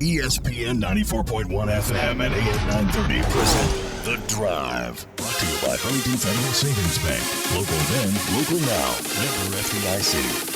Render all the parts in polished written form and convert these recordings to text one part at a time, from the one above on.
ESPN 94.1 FM and AM 930 present The Drive. Brought to you by Huntington Federal Savings Bank. Local then, local now. Member FDIC.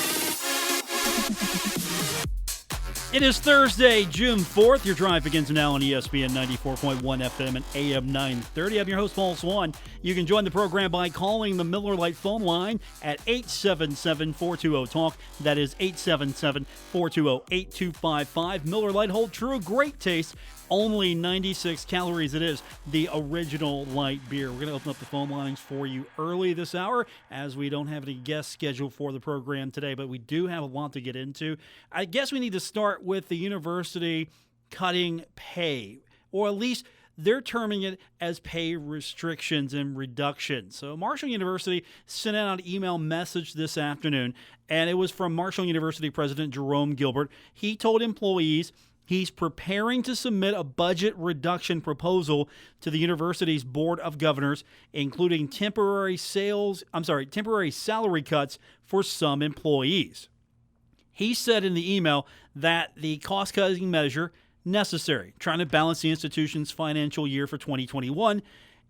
It is Thursday, June 4th. Your Drive begins now on ESPN 94.1 FM and AM 930. I'm your host, Paul Swann. You can join the program by calling the Miller Lite phone line at 877-420-TALK. That is 877-420-8255. Miller Lite, hold true, great taste. Only 96 calories. It is the original light beer. We're going to open up the phone lines for you early this hour as we don't have any guests scheduled for the program today, but we do have a lot to get into. I guess we need to start with the university cutting pay, or at least they're terming it as pay restrictions and reductions. So Marshall University sent out an email message this afternoon, and it was from Marshall University President Jerome Gilbert. He told employees he's preparing to submit a budget reduction proposal to the university's Board of Governors, including temporary salary cuts for some employees. He said in the email that the cost-cutting measure necessary, trying to balance the institution's financial year for 2021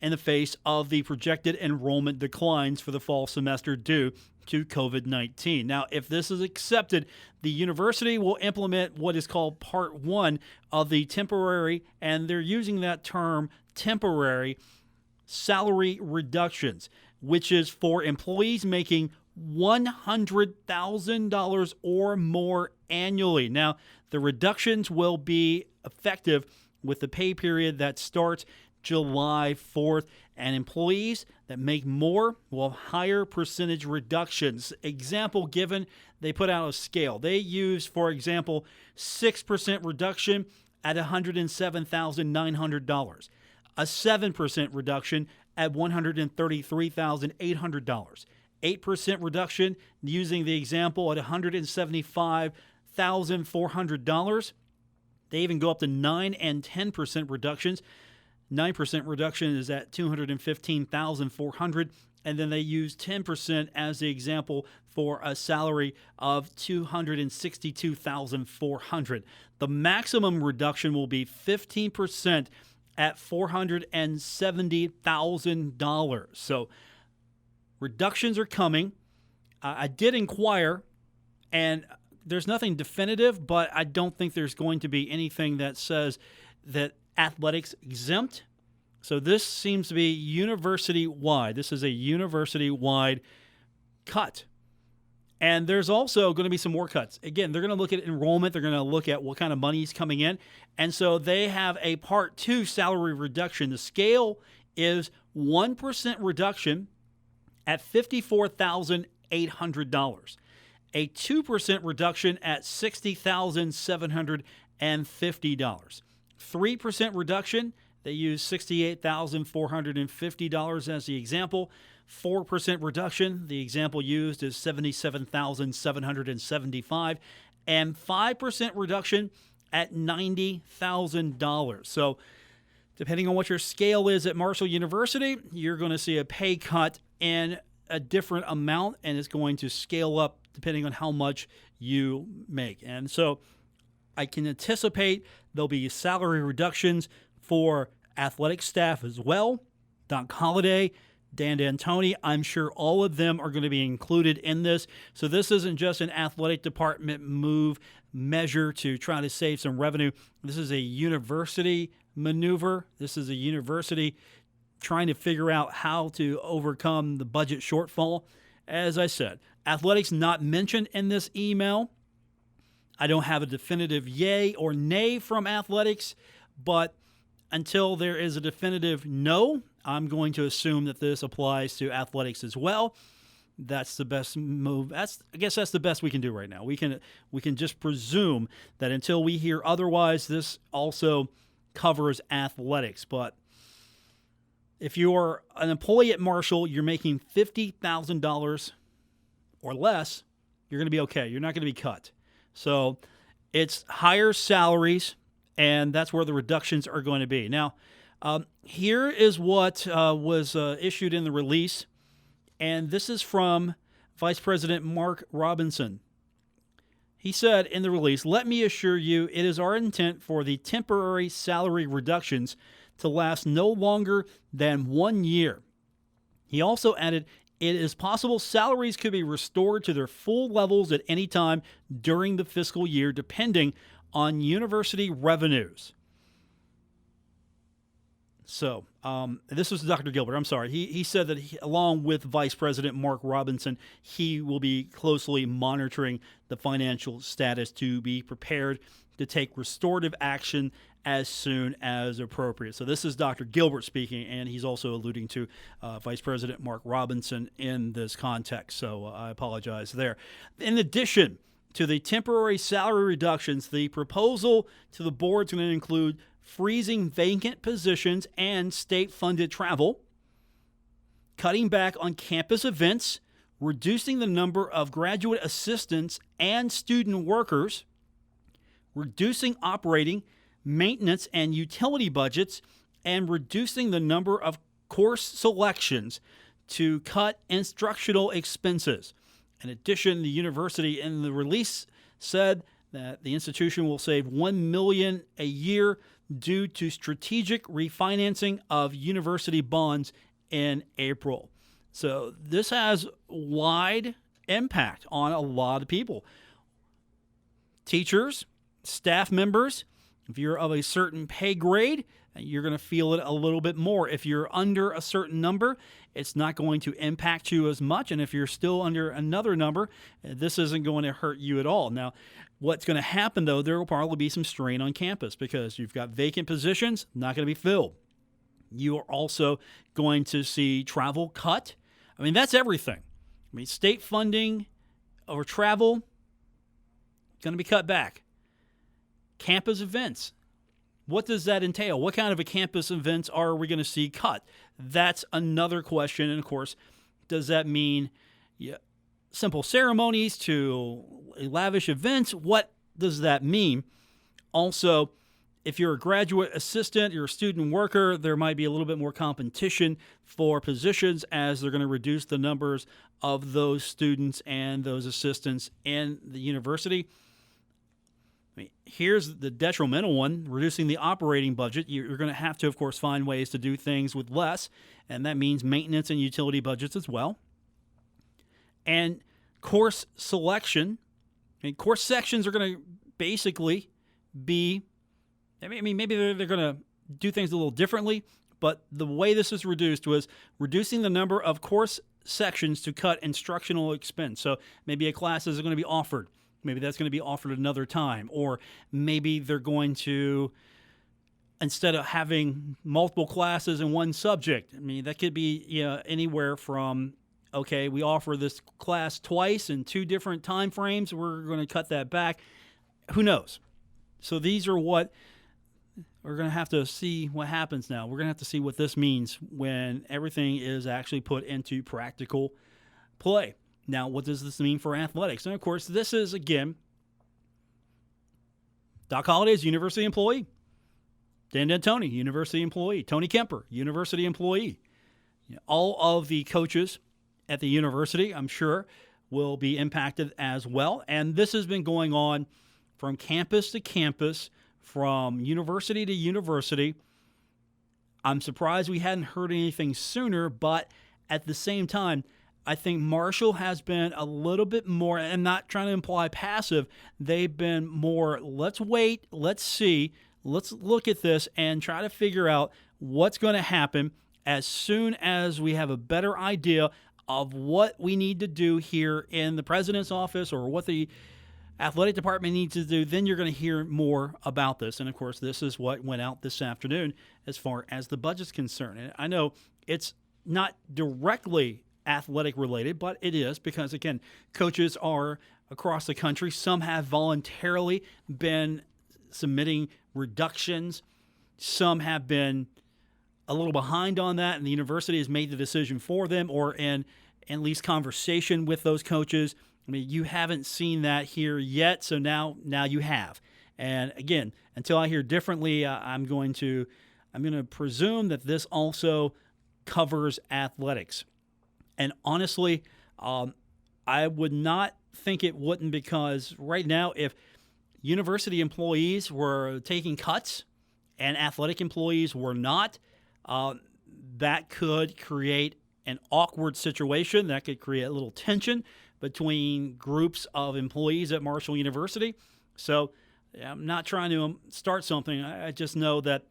in the face of the projected enrollment declines for the fall semester due to COVID-19. Now, if this is accepted, the university will implement what is called Part 1 of the temporary, and they're using that term temporary, salary reductions, which is for employees making $100,000 or more annually. Now, the reductions will be effective with the pay period that starts July 4th, and employees that make more will have higher percentage reductions. Example given, they put out a scale. They use, for example, 6% reduction at $107,900, a 7% reduction at $133,800, 8% reduction using the example at $175,400. They even go up to 9 and 10% reductions. 9% reduction is at $215,400, and then they use 10% as the example for a salary of $262,400. The maximum reduction will be 15% at $470,000. So reductions are coming. I did inquire, and there's nothing definitive, but I don't think there's going to be anything that says that athletics exempt. So this seems to be university-wide. This is a university-wide cut. And there's also going to be some more cuts. Again, they're going to look at enrollment. They're going to look at what kind of money is coming in. And so they have a Part 2 salary reduction. The scale is 1% reduction at $54,800. A 2% reduction at $60,750. 3% reduction, they use $68,450 as the example. 4% reduction, the example used is $77,775. And 5% reduction at $90,000. So depending on what your scale is at Marshall University, you're going to see a pay cut in a different amount, and it's going to scale up depending on how much you make. And so I can anticipate there'll be salary reductions for athletic staff as well. Doc Holliday, Dan D'Antoni, I'm sure all of them are going to be included in this. So this isn't just an athletic department measure to try to save some revenue. This is a university maneuver. This is a university trying to figure out how to overcome the budget shortfall. As I said, athletics not mentioned in this email. I don't have a definitive yay or nay from athletics, but until there is a definitive no, I'm going to assume that this applies to athletics as well. That's the best move. I guess that's the best we can do right now. We can just presume that until we hear otherwise, this also covers athletics. But if you're an employee at Marshall, you're making $50,000 or less, you're going to be okay. You're not going to be cut. So it's higher salaries, and that's where the reductions are going to be. Now, here is what was issued in the release, and this is from Vice President Mark Robinson. He said in the release, "Let me assure you, it is our intent for the temporary salary reductions to last no longer than 1 year." He also added, "It is possible salaries could be restored to their full levels at any time during the fiscal year, depending on university revenues." So, this was Dr. Gilbert. I'm sorry. He said that along with Vice President Mark Robinson, he will be closely monitoring the financial status to be prepared to take restorative action as soon as appropriate. So this is Dr. Gilbert speaking, and he's also alluding to Vice President Mark Robinson in this context. So I apologize there. In addition to the temporary salary reductions, the proposal to the board is going to include freezing vacant positions and state-funded travel, cutting back on campus events, reducing the number of graduate assistants and student workers, reducing operating, maintenance, and utility budgets, and reducing the number of course selections to cut instructional expenses. In addition, the university in the release said that the institution will save $1 million a year due to strategic refinancing of university bonds in April. So this has wide impact on a lot of people. Teachers, staff members, if you're of a certain pay grade, you're going to feel it a little bit more. If you're under a certain number, it's not going to impact you as much. And if you're still under another number, this isn't going to hurt you at all. Now, what's going to happen, though, there will probably be some strain on campus because you've got vacant positions, not going to be filled. You are also going to see travel cut. I mean, that's everything. I mean, state funding or travel going to be cut back. Campus events. What does that entail? What kind of a campus events are we going to see cut? That's another question. And, of course, does that mean simple ceremonies to lavish events? What does that mean? Also, if you're a graduate assistant, you're a student worker, there might be a little bit more competition for positions as they're going to reduce the numbers of those students and those assistants in the university. I mean, here's the detrimental one, reducing the operating budget. You're going to have to, of course, find ways to do things with less, and that means maintenance and utility budgets as well. And course selection. I mean, course sections are going to basically be, maybe they're going to do things a little differently, but the way this is reduced was reducing the number of course sections to cut instructional expense. So maybe a class is going to be offered. Maybe that's going to be offered another time. Or maybe they're going to, instead of having multiple classes in one subject, I mean, that could be anywhere from, okay, we offer this class twice in 2 different time frames. We're going to cut that back. Who knows? So these are what we're going to have to see what happens now. We're going to have to see what this means when everything is actually put into practical play. Now, what does this mean for athletics? And, of course, this is, again, Doc Holliday's university employee. Dan D'Antoni, university employee. Tony Kemper, university employee. All of the coaches at the university, I'm sure, will be impacted as well. And this has been going on from campus to campus, from university to university. I'm surprised we hadn't heard anything sooner, but at the same time, I think Marshall has been a little bit more, and not trying to imply passive, they've been more, let's wait, let's see, let's look at this and try to figure out what's going to happen as soon as we have a better idea of what we need to do here in the president's office or what the athletic department needs to do. Then you're going to hear more about this. And, of course, this is what went out this afternoon as far as the budget's concerned. And I know it's not directly athletic related, but it is because, again, coaches are across the country. Some have voluntarily been submitting reductions. Some have been a little behind on that, and the university has made the decision for them or in at least conversation with those coaches. I mean, you haven't seen that here yet, so now you have. And again, until I hear differently, I'm going to presume that this also covers athletics. And honestly, I I would not think it wouldn't, because right now, if university employees were taking cuts and athletic employees were not, that could create an awkward situation. That could create a little tension between groups of employees at Marshall University. So I'm not trying to start something. I just know that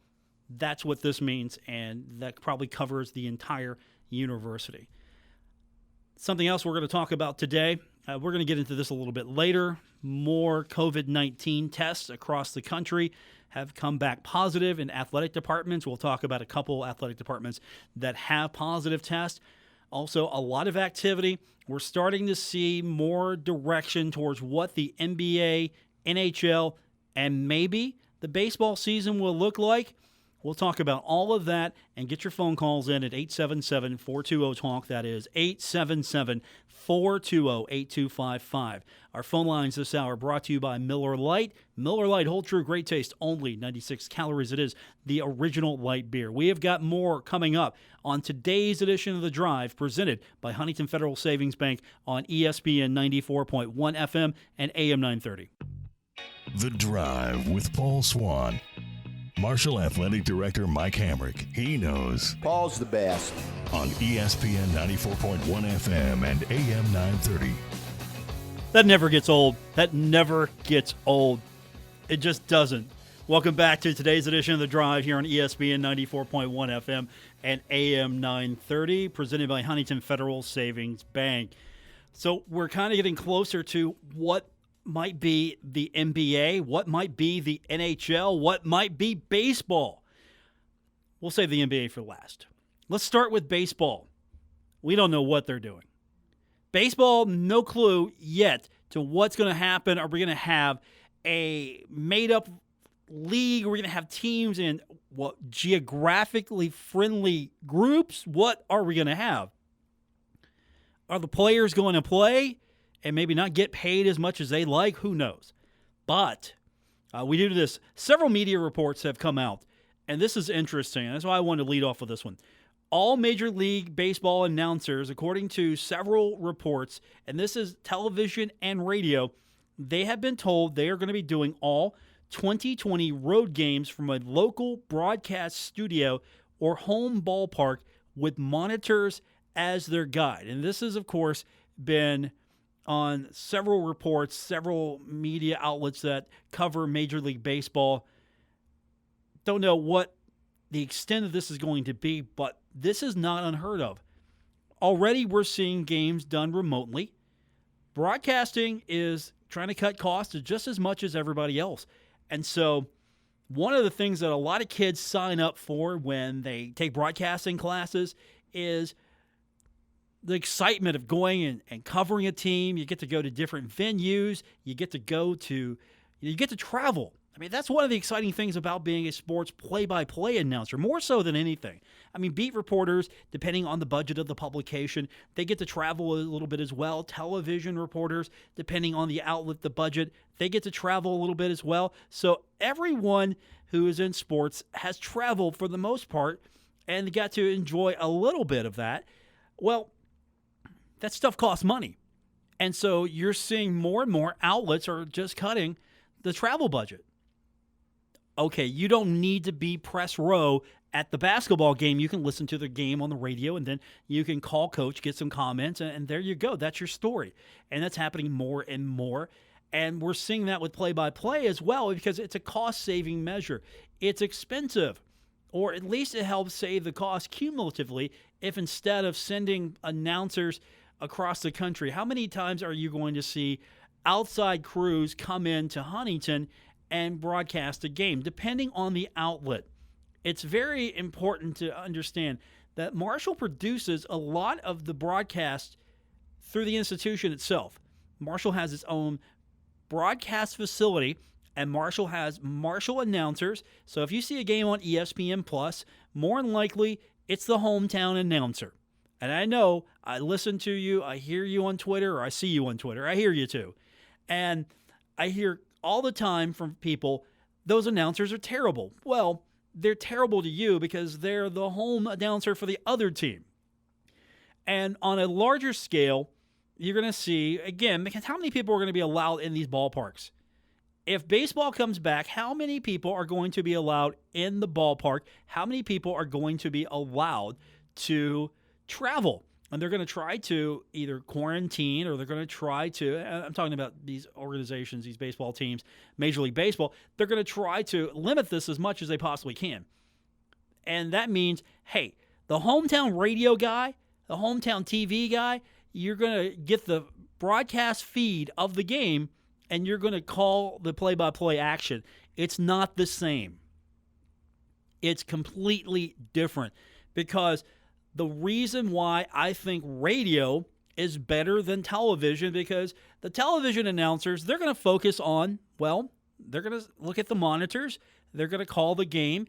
that's what this means, and that probably covers the entire university. Something else we're going to talk about today, we're going to get into this a little bit later. More COVID-19 tests across the country have come back positive in athletic departments. We'll talk about a couple athletic departments that have positive tests. Also, a lot of activity. We're starting to see more direction towards what the NBA, NHL, and maybe the baseball season will look like. We'll talk about all of that and get your phone calls in at 877-420-TALK. That is 877-420-8255. Our phone lines this hour brought to you by Miller Lite. Miller Lite, hold true, great taste, only 96 calories. It is the original light beer. We have got more coming up on today's edition of The Drive, presented by Huntington Federal Savings Bank on ESPN 94.1 FM and AM 930. The Drive with Paul Swann. Marshall Athletic Director Mike Hamrick, he knows. Paul's the best. On ESPN 94.1 FM and AM 930. That never gets old. That never gets old. It just doesn't. Welcome back to today's edition of The Drive here on ESPN 94.1 FM and AM 930, presented by Huntington Federal Savings Bank. So we're kind of getting closer to what might be the NBA, what might be the NHL, what might be baseball. We'll save the NBA for last. Let's start with baseball. We don't know what they're doing. Baseball, no clue yet to what's going to happen. Are we going to have a made-up league? Are we going to have teams in what, geographically friendly groups? What are we going to have? Are the players going to play and maybe not get paid as much as they like? Who knows? But we do this. Several media reports have come out, and this is interesting. That's why I wanted to lead off with this one. All Major League Baseball announcers, according to several reports, and this is television and radio, they have been told they are going to be doing all 2020 road games from a local broadcast studio or home ballpark with monitors as their guide. And this has, of course, been on several reports, several media outlets that cover Major League Baseball. Don't know what the extent of this is going to be, but this is not unheard of. Already we're seeing games done remotely. Broadcasting is trying to cut costs just as much as everybody else. And so one of the things that a lot of kids sign up for when they take broadcasting classes is the excitement of going and covering a team. You get to go to different venues. You get to travel. I mean, that's one of the exciting things about being a sports play-by-play announcer, more so than anything. I mean, beat reporters, depending on the budget of the publication, they get to travel a little bit as well. Television reporters, depending on the outlet, the budget, they get to travel a little bit as well. So everyone who is in sports has traveled for the most part and got to enjoy a little bit of that. Well, that stuff costs money. And so you're seeing more and more outlets are just cutting the travel budget. Okay, you don't need to be press row at the basketball game. You can listen to the game on the radio, and then you can call coach, get some comments, and there you go. That's your story. And that's happening more and more. And we're seeing that with play-by-play as well, because it's a cost-saving measure. It's expensive, or at least it helps save the cost cumulatively if instead of sending announcers across the country, how many times are you going to see outside crews come into Huntington and broadcast a game, depending on the outlet? It's very important to understand that Marshall produces a lot of the broadcast through the institution itself. Marshall has its own broadcast facility, and Marshall has Marshall announcers. So if you see a game on ESPN Plus, more than likely it's the hometown announcer. And I know I listen to you, I hear you on Twitter, or I see you on Twitter. I hear you too. And I hear all the time from people, those announcers are terrible. Well, they're terrible to you because they're the home announcer for the other team. And on a larger scale, you're going to see, again, because how many people are going to be allowed in these ballparks? If baseball comes back, how many people are going to be allowed in the ballpark? How many people are going to be allowed to travel? And they're going to try to either quarantine or they're going to try to, I'm talking about these organizations, these baseball teams, Major League Baseball, they're going to try to limit this as much as they possibly can. And that means, hey, the hometown radio guy, the hometown TV guy, you're going to get the broadcast feed of the game and you're going to call the play-by-play action. It's not the same. It's completely different because the reason why I think radio is better than television, because the television announcers, they're going to focus on, well, they're going to look at the monitors. They're going to call the game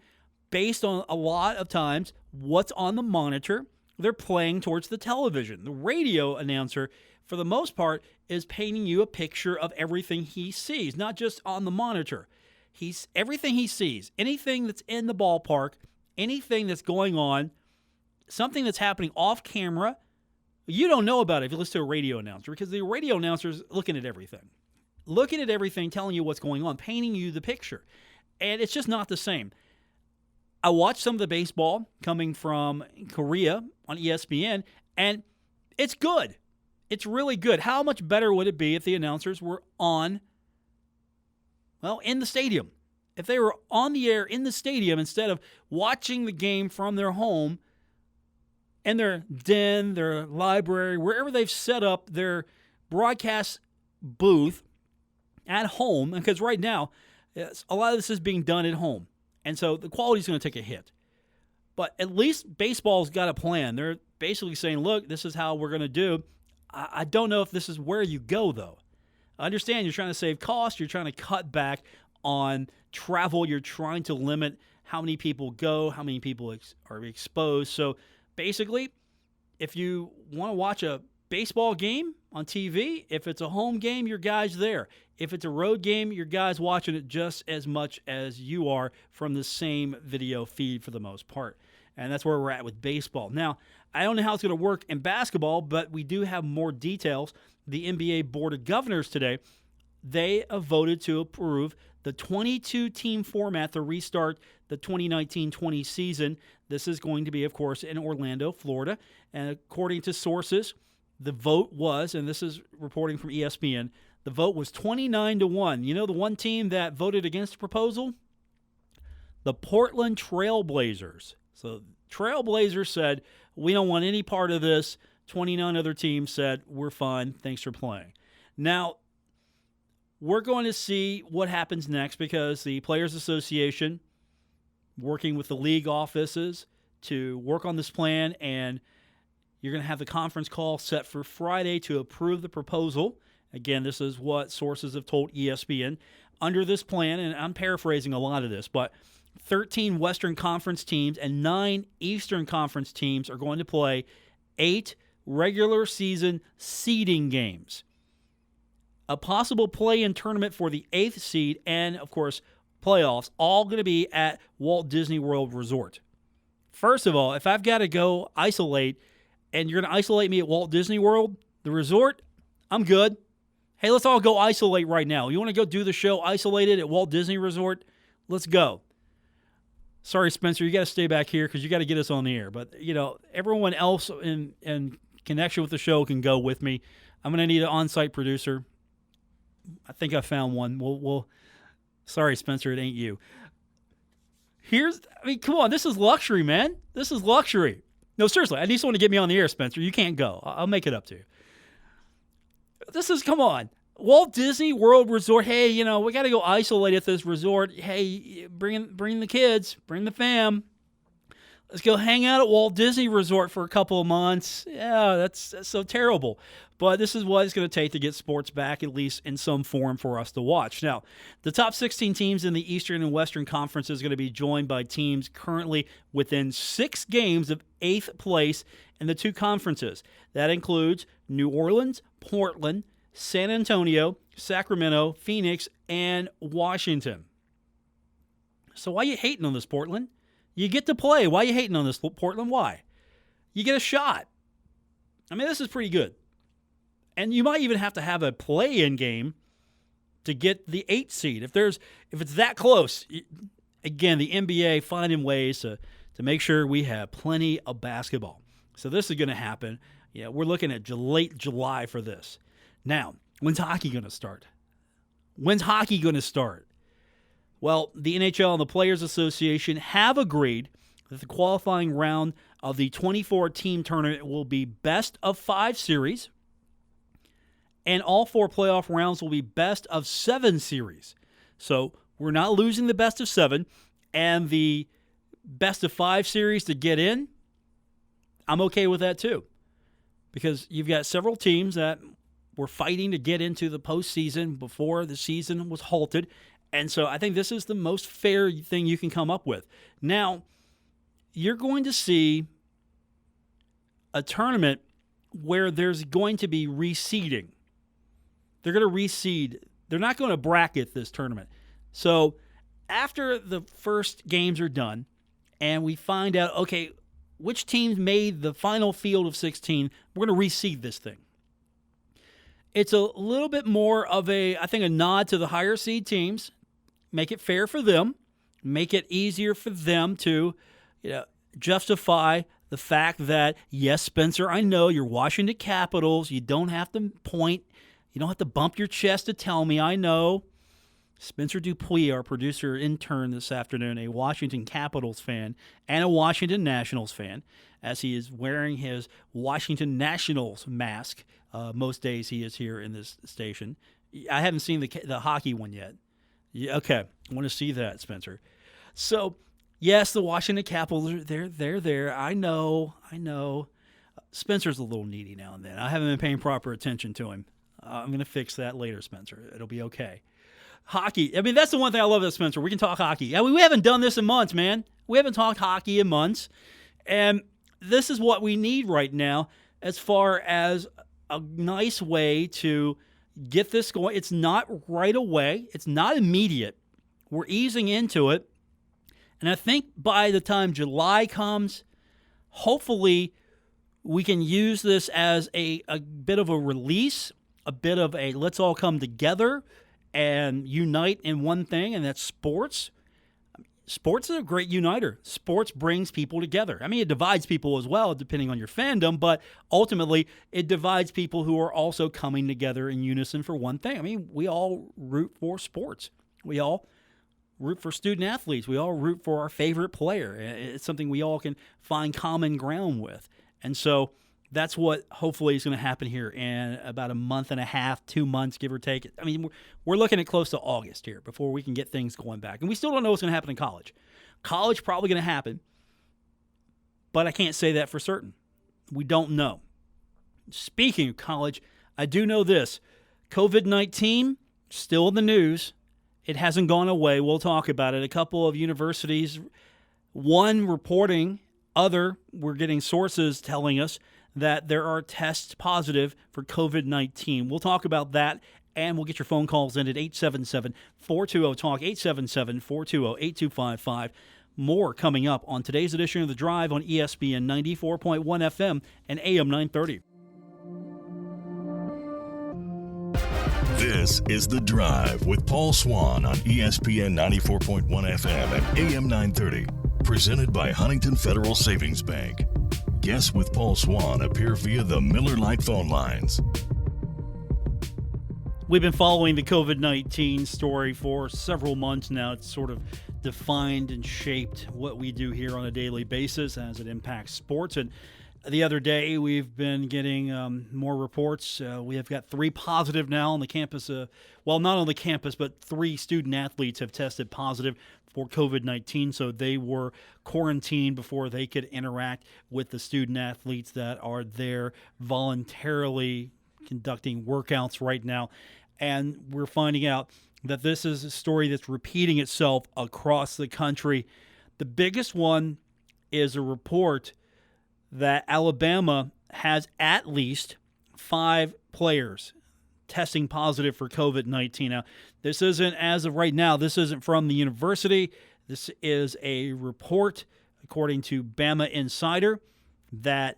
based on a lot of times what's on the monitor. They're playing towards the television. The radio announcer, for the most part, is painting you a picture of everything he sees, not just on the monitor. Everything he sees, anything that's in the ballpark, anything that's going on, something that's happening off camera, you don't know about it if you listen to a radio announcer, because the radio announcer is looking at everything, telling you what's going on, painting you the picture. And it's just not the same. I watched some of the baseball coming from Korea on ESPN, and it's good. It's really good. How much better would it be if the announcers were in the stadium? If they were on the air in the stadium instead of watching the game from their home, in their den, their library, wherever they've set up their broadcast booth at home, because right now, a lot of this is being done at home. And so the quality is going to take a hit. But at least baseball's got a plan. They're basically saying, look, this is how we're going to do. I don't know if this is where you go, though. I understand you're trying to save costs. You're trying to cut back on travel. You're trying to limit how many people go, how many people are exposed. So basically, if you want to watch a baseball game on TV, if it's a home game, your guy's there. If it's a road game, your guy's watching it just as much as you are from the same video feed for the most part. And that's where we're at with baseball. Now, I don't know how it's going to work in basketball, but we do have more details. The NBA Board of Governors today, they have voted to approve the 22-team format to restart the 2019-20 season. This is going to be, of course, in Orlando, Florida. And according to sources, the vote was, and this is reporting from ESPN, the vote was 29-1. You know the one team that voted against the proposal? The Portland Trail Blazers. So Trailblazers said, we don't want any part of this. 29 other teams said, we're fine. Thanks for playing. Now, we're going to see what happens next because the Players Association, working with the league offices to work on this plan, and you're going to have the conference call set for Friday to approve the proposal. Again, this is what sources have told ESPN. Under this plan, and I'm paraphrasing a lot of this, but 13 Western Conference teams and 9 Eastern Conference teams are going to play 8 regular season seeding games. A possible play-in tournament for the 8th seed and, of course, playoffs, all going to be at Walt Disney World Resort. First of all, if I've got to go isolate and you're going to isolate me at Walt Disney World, the resort, I'm good. Hey, let's all go isolate right now. You want to go do the show isolated at Walt Disney Resort? Let's go. Sorry, Spencer, you got to stay back here because you got to get us on the air. But, everyone else in connection with the show can go with me. I'm going to need an on-site producer. I think I found one. Sorry, Spencer, it ain't you. Come on, this is luxury, man. This is luxury. No, seriously, I need someone to get me on the air, Spencer. You can't go. I'll make it up to you. Come on. Walt Disney World Resort. Hey, we got to go isolate at this resort. Hey, bring the kids, bring the fam. Let's go hang out at Walt Disney Resort for a couple of months. Yeah, that's so terrible. But this is what it's going to take to get sports back, at least in some form, for us to watch. Now, the top 16 teams in the Eastern and Western Conference is going to be joined by teams currently within 6 games of 8th place in the 2 conferences. That includes New Orleans, Portland, San Antonio, Sacramento, Phoenix, and Washington. So why are you hating on this, Portland? You get to play. Why are you hating on this, Portland? Why? You get a shot. I mean, this is pretty good. And you might even have to have a play-in game to get the 8 seed. If it's that close, again, the NBA finding ways to make sure we have plenty of basketball. So this is going to happen. Yeah, we're looking at late July for this. Now, when's hockey going to start? Well, the NHL and the Players Association have agreed that the qualifying round of the 24-team tournament will be best of 5 series, and all 4 playoff rounds will be best of 7 series. So we're not losing the best of 7, and the best of 5 series to get in, I'm okay with that too. Because you've got several teams that were fighting to get into the postseason before the season was halted. And so I think this is the most fair thing you can come up with. Now, you're going to see a tournament where there's going to be reseeding. They're going to reseed. They're not going to bracket this tournament. So after the first games are done and we find out, okay, which teams made the final field of 16, we're going to reseed this thing. It's a little bit more of a nod to the higher seed teams. Make it fair for them. Make it easier for them to justify the fact that, yes, Spencer, I know you're Washington Capitals. You don't have to point. You don't have to bump your chest to tell me. I know. Spencer Dupuis, our producer intern this afternoon, a Washington Capitals fan and a Washington Nationals fan, as he is wearing his Washington Nationals mask. Most days he is here in this station. I haven't seen the hockey one yet. Yeah, okay, I want to see that, Spencer. So, yes, the Washington Capitals, they're there. I know. Spencer's a little needy now and then. I haven't been paying proper attention to him. I'm going to fix that later, Spencer. It'll be okay. Hockey. I mean, that's the one thing I love about Spencer. We can talk hockey. I mean, we haven't done this in months, man. We haven't talked hockey in months. And this is what we need right now as far as a nice way to get this going. It's not right away. It's not immediate. We're easing into it. And I think by the time July comes, hopefully we can use this as a bit of a release, a bit of a let's all come together and unite in one thing, and that's sports. Sports is a great uniter. Sports brings people together. I mean, it divides people as well, depending on your fandom, but ultimately it divides people who are also coming together in unison for one thing. I mean, we all root for sports. We all root for student athletes. We all root for our favorite player. It's something we all can find common ground with. And so that's what hopefully is going to happen here in about a month and a half, 2 months, give or take. I mean, we're looking at close to August here before we can get things going back. And we still don't know what's going to happen in college. College probably going to happen, but I can't say that for certain. We don't know. Speaking of college, I do know this. COVID-19, still in the news. It hasn't gone away. We'll talk about it. A couple of universities, one reporting, other, we're getting sources telling us that there are tests positive for COVID-19. We'll talk about that, and we'll get your phone calls in at 877-420-TALK, 877-420-8255. More coming up on today's edition of The Drive on ESPN 94.1 FM and AM 930. This is The Drive with Paul Swann on ESPN 94.1 FM and AM 930. Presented by Huntington Federal Savings Bank. Guests with Paul Swann appear via the Miller Lite phone lines. We've been following the COVID-19 story for several months now. It's sort of defined and shaped what we do here on a daily basis as it impacts sports. And the other day, we've been getting more reports. We have got 3 positive now on the campus. Well, not on the campus, but 3 student athletes have tested positive for COVID-19, so they were quarantined before they could interact with the student athletes that are there voluntarily conducting workouts right now. And we're finding out that this is a story that's repeating itself across the country. The biggest one is a report that Alabama has at least 5 players testing positive for COVID-19. Now, this isn't, as of right now, this isn't from the university. This is a report, according to Bama Insider, that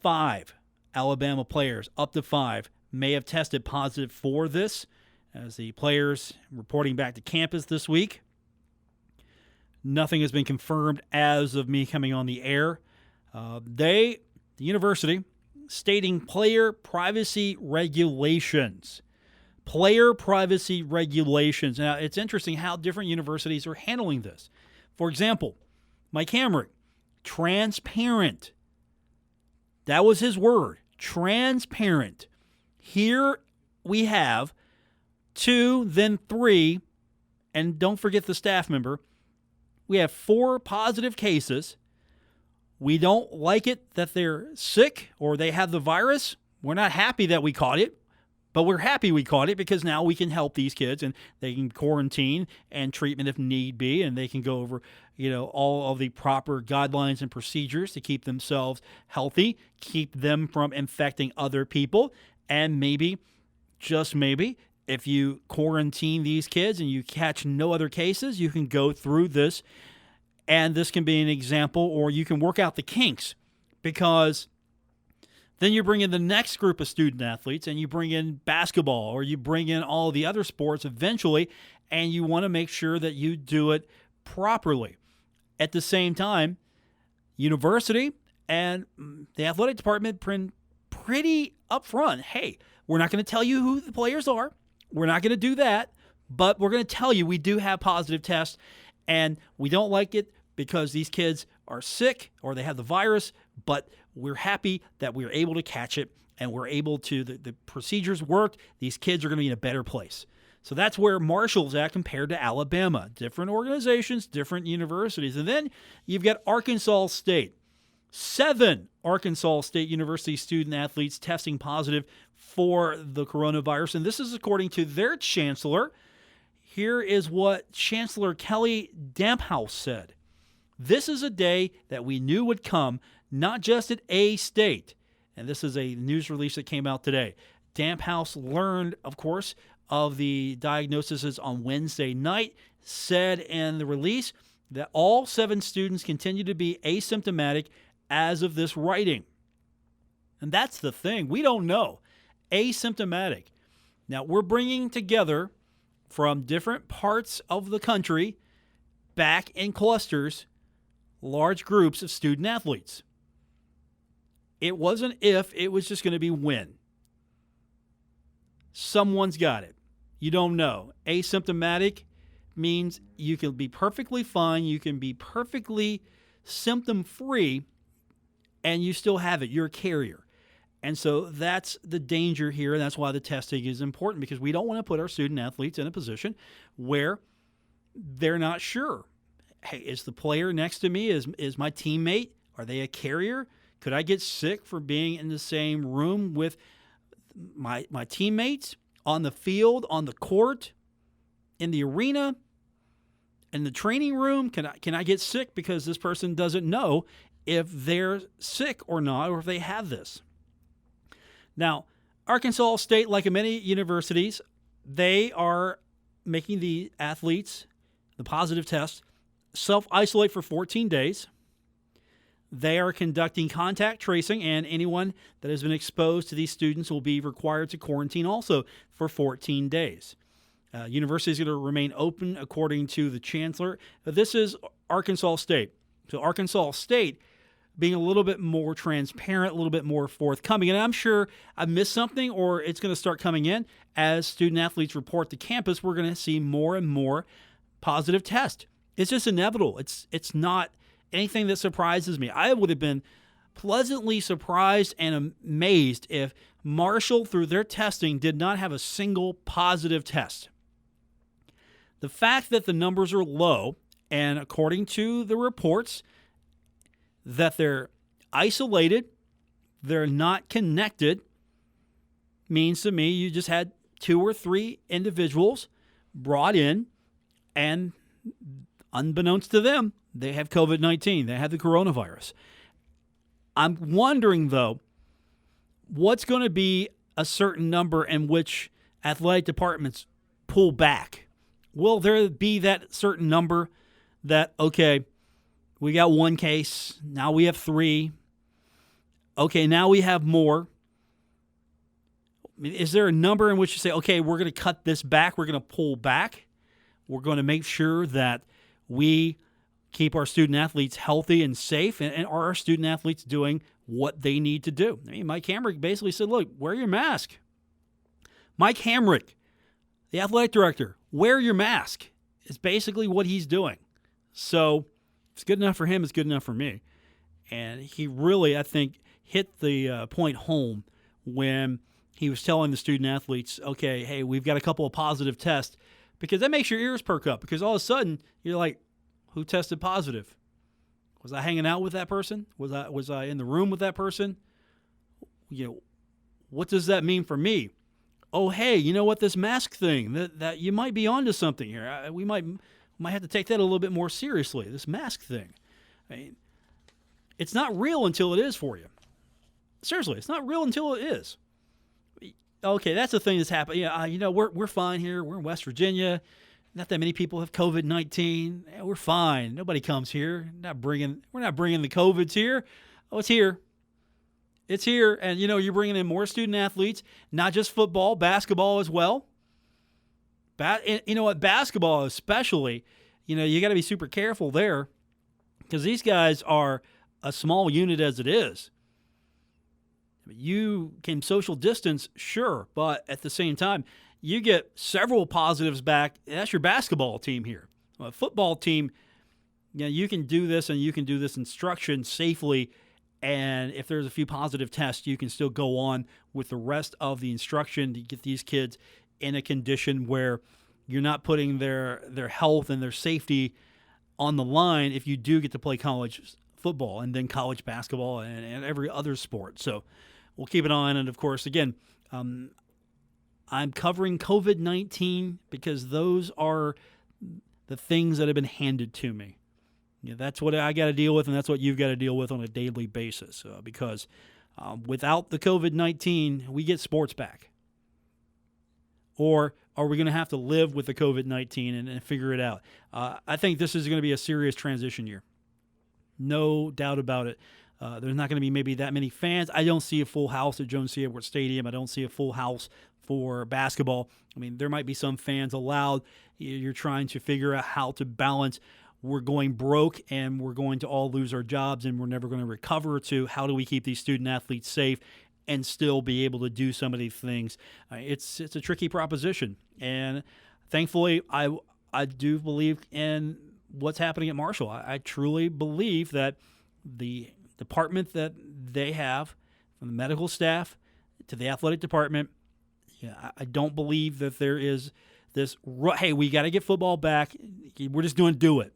5 Alabama players, up to 5, may have tested positive for this, as the players reporting back to campus this week. Nothing has been confirmed as of me coming on the air. The university, stating player privacy regulations. Player privacy regulations. Now, it's interesting how different universities are handling this. For example, Mike Hamrick, transparent. That was his word, transparent. Here we have 2, then 3, and don't forget the staff member. We have 4 positive cases. We don't like it that they're sick or they have the virus. We're not happy that we caught it, but we're happy we caught it because now we can help these kids and they can quarantine and treatment if need be, and they can go over, all of the proper guidelines and procedures to keep themselves healthy, keep them from infecting other people, and maybe, just maybe, if you quarantine these kids and you catch no other cases, you can go through this. And this can be an example, or you can work out the kinks, because then you bring in the next group of student athletes and you bring in basketball, or you bring in all the other sports eventually, and you want to make sure that you do it properly. At the same time, university and the athletic department pretty upfront. Hey, we're not going to tell you who the players are. We're not going to do that, but we're going to tell you we do have positive tests, and we don't like it because these kids are sick or they have the virus, but we're happy that we're able to catch it and we're able to, the procedures worked. These kids are going to be in a better place. So that's where Marshall's at compared to Alabama. Different organizations, different universities. And then you've got Arkansas State. 7 Arkansas State University student athletes testing positive for the coronavirus. And this is according to their chancellor. Here is what Chancellor Kelly Damphouse said. This is a day that we knew would come, not just at A State. And this is a news release that came out today. Damphouse learned, of course, of the diagnoses on Wednesday night, said in the release that all 7 students continue to be asymptomatic as of this writing. And that's the thing. We don't know. Asymptomatic. Now, we're bringing together from different parts of the country, back in clusters, large groups of student athletes. It wasn't if, it was just going to be when. Someone's got it. You don't know. Asymptomatic means you can be perfectly fine, you can be perfectly symptom-free, and you still have it. You're a carrier. And so that's the danger here, and that's why the testing is important, because we don't want to put our student athletes in a position where they're not sure. Hey, is the player next to me, is my teammate, are they a carrier? Could I get sick for being in the same room with my teammates, on the field, on the court, in the arena, in the training room? Can I get sick because this person doesn't know if they're sick or not, or if they have this? Now, Arkansas State, like many universities, they are making the athletes, the positive test, self-isolate for 14 days. They are conducting contact tracing, and anyone that has been exposed to these students will be required to quarantine also for 14 days. University is going to remain open, according to the chancellor. This is Arkansas State. So Arkansas State being a little bit more transparent, a little bit more forthcoming. And I'm sure I missed something, or it's going to start coming in. As student athletes report to campus, we're going to see more and more positive tests. It's just inevitable. It's not anything that surprises me. I would have been pleasantly surprised and amazed if Marshall, through their testing, did not have a single positive test. The fact that the numbers are low, and according to the reports, that they're isolated, they're not connected, means to me you just had 2 or 3 individuals brought in, and unbeknownst to them, they have COVID-19. They have the coronavirus. I'm wondering, though, what's going to be a certain number in which athletic departments pull back? Will there be that certain number that, okay, we got 1 case, now we have 3. Okay, now we have more. mean, is there a number in which you say, okay, we're going to cut this back, we're going to pull back, we're going to make sure that we keep our student athletes healthy and safe, and are our student athletes doing what they need to do? I mean, Mike Hamrick basically said, look, wear your mask. Mike Hamrick, the athletic director, wear your mask is basically what he's doing. So if it's good enough for him, it's good enough for me. And he really, I think, hit the point home when he was telling the student athletes, okay, hey, we've got a couple of positive tests, because that makes your ears perk up, because all of a sudden you're like, who tested positive? Was I hanging out with that person? Was I in the room with that person? What does that mean for me? Oh, hey, you know what? This mask thing, that you might be onto something here. We might have to take that a little bit more seriously, this mask thing. I mean, it's not real until it is for you. Seriously, it's not real until it is. Okay, that's the thing that's happened. Yeah, we're fine here. We're in West Virginia. Not that many people have COVID-19. Yeah, we're fine. Nobody comes here. We're not bringing the COVIDs here. Oh, it's here. It's here. And, you're bringing in more student athletes, not just football, basketball as well. Basketball especially, you got to be super careful there, because these guys are a small unit as it is. You can social distance, sure, but at the same time, you get several positives back. That's your basketball team here. A football team, you can do this, and you can do this instruction safely, and if there's a few positive tests, you can still go on with the rest of the instruction to get these kids in a condition where you're not putting their health and their safety on the line if you do get to play college football and then college basketball and every other sport. So we'll keep an eye on it, of course. Again, I'm covering COVID-19 because those are the things that have been handed to me. That's what I got to deal with, and that's what you've got to deal with on a daily basis. Because without the COVID-19, we get sports back. Or are we going to have to live with the COVID-19 and figure it out? I think this is going to be a serious transition year. No doubt about it. There's not going to be maybe that many fans. I don't see a full house at Jones C. Edwards Stadium. I don't see a full house for basketball. I mean, there might be some fans allowed. You're trying to figure out how to balance. We're going broke and we're going to all lose our jobs and we're never going to recover, to how do we keep these student athletes safe and still be able to do some of these things. It's a tricky proposition. And thankfully, I do believe in what's happening at Marshall. I truly believe that the department that they have, from the medical staff to the athletic department, I don't believe that there is this, hey, we got to get football back. We're just going to do it.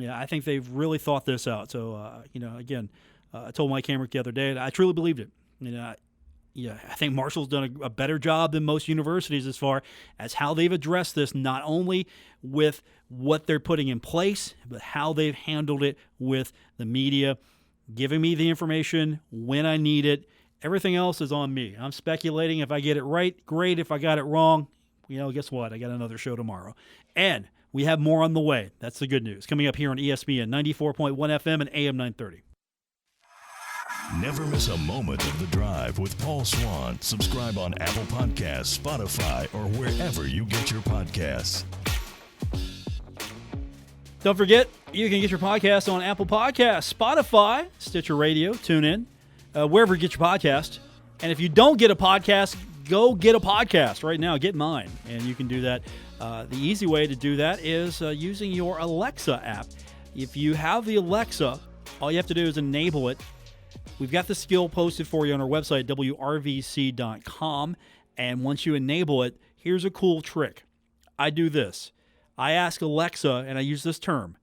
I think they've really thought this out. So, again, I told Mike Hamrick the other day, and I truly believed it. I think Marshall's done a better job than most universities as far as how they've addressed this, not only with what they're putting in place, but how they've handled it with the media, giving me the information when I need it. Everything else is on me. I'm speculating. If I get it right, great. If I got it wrong, guess what? I got another show tomorrow. And we have more on the way. That's the good news. Coming up here on ESPN 94.1 FM and AM 930. Never miss a moment of The Drive with Paul Swann. Subscribe on Apple Podcasts, Spotify, or wherever you get your podcasts. Don't forget, you can get your podcast on Apple Podcasts, Spotify, Stitcher Radio, TuneIn, wherever you get your podcast. And if you don't get a podcast, go get a podcast right now. Get mine. And you can do that. The easy way to do that is using your Alexa app. If you have the Alexa, all you have to do is enable it. We've got the skill posted for you on our website, wrvc.com. And once you enable it, here's a cool trick. I do this. I ask Alexa, and I use this term,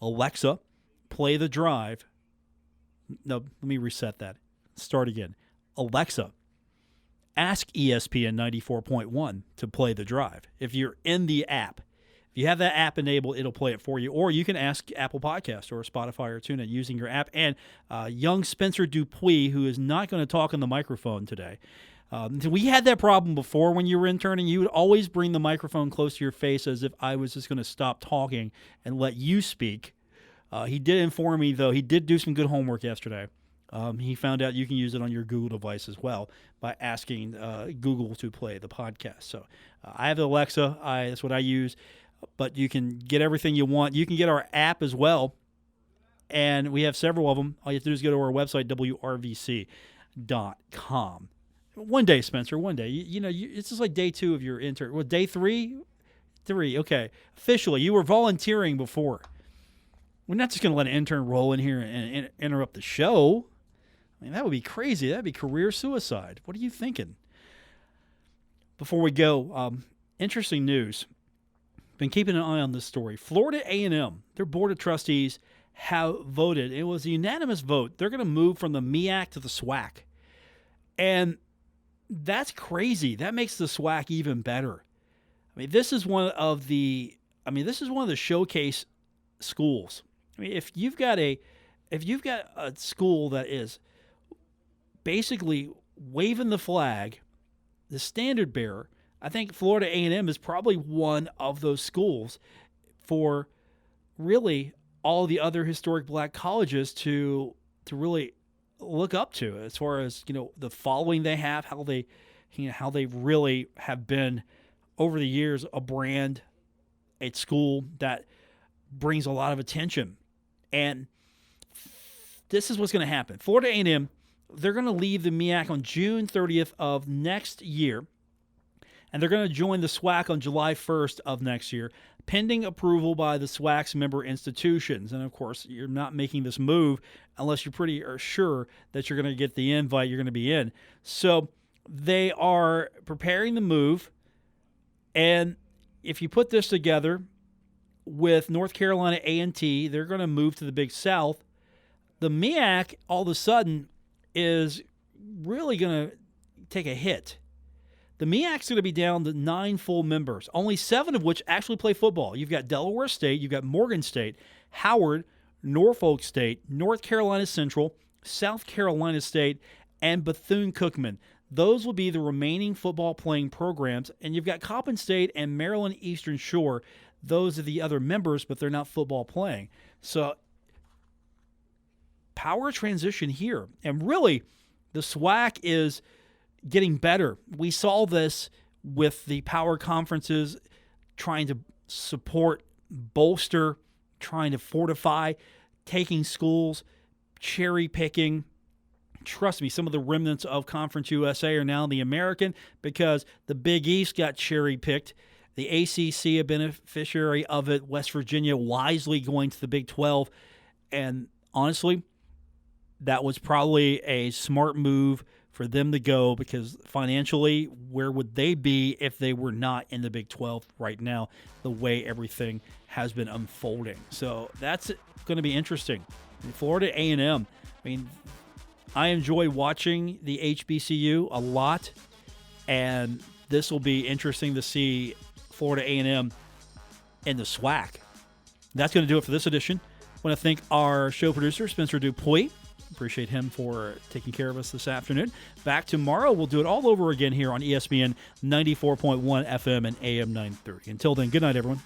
Alexa, play The Drive. No, let me reset that. Start again. Alexa, ask ESPN 94.1 to play The Drive. If you're in the app, if you have that app enabled, it'll play it for you. Or you can ask Apple Podcast or Spotify or TuneIn using your app. And young Spencer Dupuis, who is not going to talk on the microphone today. We had that problem before when you were interning. You would always bring the microphone close to your face as if I was just going to stop talking and let you speak. He did inform me, though. He did do some good homework yesterday. He found out you can use it on your Google device as well by asking Google to play the podcast. So I have Alexa. That's what I use. But you can get everything you want. You can get our app as well. And we have several of them. All you have to do is go to our website, wrvc.com. One day, Spencer, one day. It's just like day 2 of your intern. Well, day 3? 3, okay. Officially, you were volunteering before. We're not just going to let an intern roll in here and interrupt the show. I mean, that would be crazy. That would be career suicide. What are you thinking? Before we go, interesting news. Been keeping an eye on this story. Florida A&M, their board of trustees have voted. It was a unanimous vote. They're going to move from the MEAC to the SWAC. And that's crazy. That makes the SWAC even better. I mean, this is one of the showcase schools. I mean, if you've got a school that is basically waving the flag, the standard bearer, I think Florida A&M is probably one of those schools for really all the other historic black colleges to really look up to, as far as, the following they have, how they really have been over the years a brand, a school that brings a lot of attention. And this is what's going to happen. Florida A&M, they're going to leave the MEAC on June 30th of next year, and they're going to join the SWAC on July 1st of next year, pending approval by the SWAC's member institutions. And, of course, you're not making this move unless you're pretty sure that you're going to get the invite, you're going to be in. So they are preparing the move, and if you put this together with North Carolina A&T, they're going to move to the Big South. The MEAC, all of a sudden, is really going to take a hit. The MEAC's going to be down to 9 full members, only 7 of which actually play football. You've got Delaware State, you've got Morgan State, Howard, Norfolk State, North Carolina Central, South Carolina State, and Bethune-Cookman. Those will be the remaining football playing programs. And you've got Coppin State and Maryland Eastern Shore. Those are the other members, but they're not football playing. So power transition here. And really, the SWAC is getting better. We saw this with the power conferences trying to support, bolster, trying to fortify, taking schools, cherry picking. Trust me, some of the remnants of Conference USA are now in the American because the Big East got cherry picked. The ACC, a beneficiary of it, West Virginia wisely going to the Big 12. And honestly, that was probably a smart move for them to go, because financially, where would they be if they were not in the Big 12 right now, the way everything has been unfolding? So that's going to be interesting. Florida A&M, I enjoy watching the HBCU a lot, and this will be interesting to see Florida A&M in the SWAC. That's going to do it for this edition. I want to thank our show producer, Spencer Dupuy. Appreciate him for taking care of us this afternoon. Back tomorrow, we'll do it all over again here on ESPN 94.1 FM and AM 930. Until then, good night, everyone.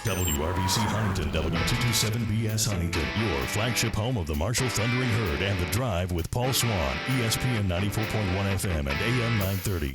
WRVC Huntington, W227BS Huntington, your flagship home of the Marshall Thundering Herd and The Drive with Paul Swann, ESPN 94.1 FM and AM 930.